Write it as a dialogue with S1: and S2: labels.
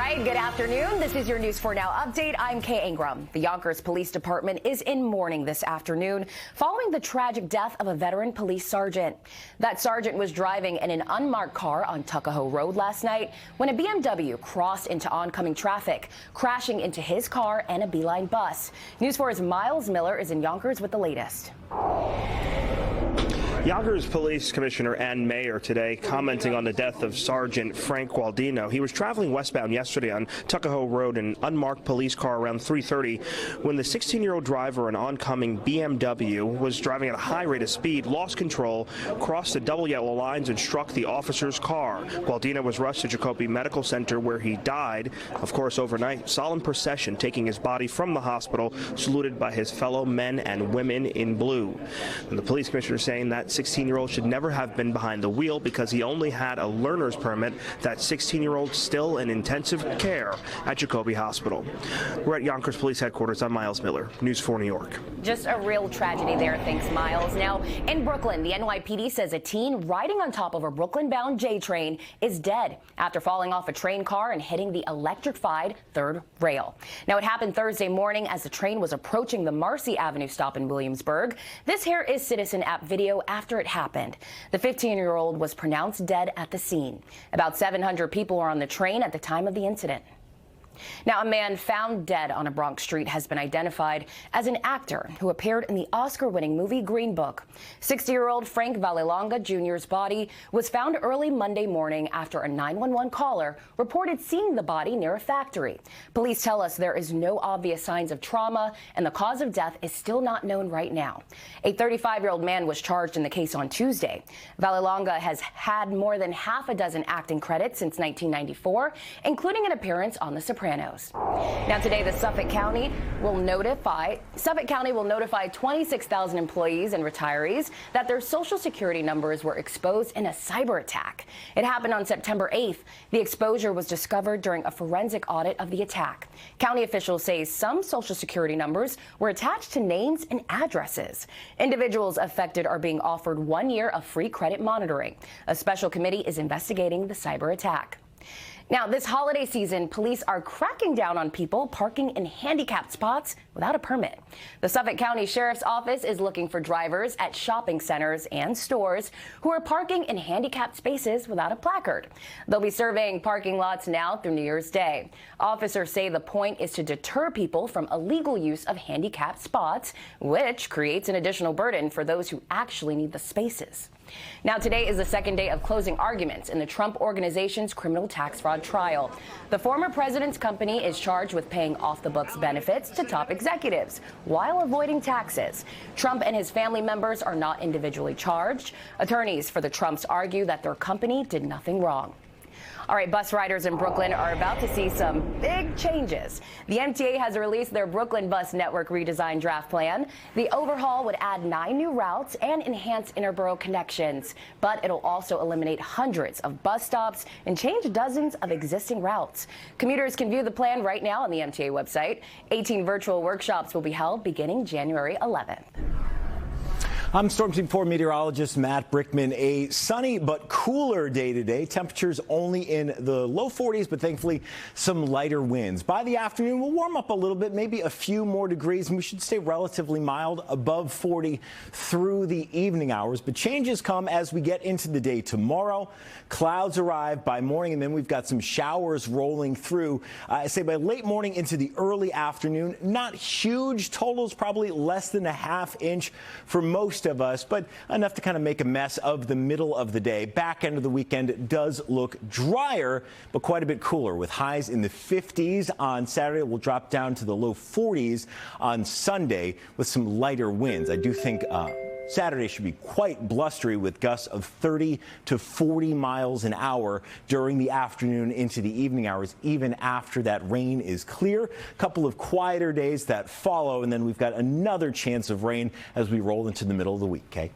S1: right, good afternoon. This is your News 4 Now update. I'm Kay Ingram. The Yonkers Police Department is in mourning this afternoon following the tragic death of a veteran police sergeant. That sergeant was driving in an unmarked car on Tuckahoe Road last night when a BMW crossed into oncoming traffic, crashing into his car and a Bee-Line bus. News 4's Miles Miller is in Yonkers with the latest.
S2: Yonkers Police Commissioner and Mayor today commenting on the death of Sergeant Frank Gualdino. He was traveling westbound yesterday on Tuckahoe Road in an unmarked police car around 3:30 when the 16-year-old driver, an oncoming BMW, was driving at a high rate of speed, lost control, crossed the double yellow lines and struck the officer's car. Gualdino was rushed to Jacoby Medical Center where he died. Of course, overnight, solemn procession taking his body from the hospital, saluted by his fellow men and women in blue. And the police commissioner saying that 16-year-old should never have been behind the wheel because he only had a learner's permit. That 16-year-old still in intensive care at Jacoby Hospital. We're at Yonkers Police Headquarters. I'm Miles Miller, News 4 New York.
S1: Just a real tragedy there. Thanks, Miles. Now, in Brooklyn, the NYPD says a teen riding on top of a Brooklyn-bound J train is dead after falling off a train car and hitting the electrified third rail. Now, it happened Thursday morning as the train was approaching the Marcy Avenue stop in Williamsburg. This here is Citizen app video after it happened. The 15-year-old was pronounced dead at the scene. About 700 people were on the train at the time of the incident. Now, a man found dead on a Bronx street has been identified as an actor who appeared in the Oscar-winning movie Green Book. 60-year-old Frank Gualdino Jr.'s body was found early Monday morning after a 911 caller reported seeing the body near a factory. Police tell us there is no obvious signs of trauma, and the cause of death is still not known right now. A 35-year-old man was charged in the case on Tuesday. Gualdino has had more than half a dozen acting credits since 1994, including an appearance on The Sopranos. Now today, the Suffolk County will notify 26,000 employees and retirees that their Social Security numbers were exposed in a cyber attack. It happened on September 8th. The exposure was discovered during a forensic audit of the attack. County officials say some Social Security numbers were attached to names and addresses. Individuals affected are being offered 1 year of free credit monitoring. A special committee is investigating the cyber attack. Now, this holiday season, police are cracking down on people parking in handicapped spots without a permit. The Suffolk County Sheriff's Office is looking for drivers at shopping centers and stores who are parking in handicapped spaces without a placard. They'll be surveying parking lots now through New Year's Day. Officers say the point is to deter people from illegal use of handicapped spots, which creates an additional burden for those who actually need the spaces. Now, today is the second day of closing arguments in the Trump Organization's criminal tax fraud trial. The former president's company is charged with paying off-the-books benefits to top executives while avoiding taxes. Trump and his family members are not individually charged. Attorneys for the Trumps argue that their company did nothing wrong. All right, bus riders in Brooklyn are about to see some big changes. The MTA has released their Brooklyn bus network redesign draft plan. The overhaul would add 9 new routes and enhance interborough connections, but it'll also eliminate hundreds of bus stops and change dozens of existing routes. Commuters can view the plan right now on the MTA website. 18 virtual workshops will be held beginning January 11th.
S3: I'm Storm Team 4 meteorologist Matt Brickman. A sunny but cooler day today. Temperatures only in the low 40s, but thankfully some lighter winds. By the afternoon, we'll warm up a little bit, maybe a few more degrees, and we should stay relatively mild, above 40 through the evening hours. But changes come as we get into the day tomorrow. Clouds arrive by morning, and then we've got some showers rolling through. I say by late morning into the early afternoon. Not huge totals, probably less than a ½ inch for most of us, but enough to kind of make a mess of the middle of the day. Back end of the weekend does look drier, but quite a bit cooler, with highs in the 50s on Saturday. We'll drop down to the low 40s on Sunday with some lighter winds. I do think Saturday should be quite blustery with gusts of 30 to 40 miles an hour during the afternoon into the evening hours, even after that rain is clear. A couple of quieter days that follow, and then we've got another chance of rain as we roll into the middle of the week, Kay.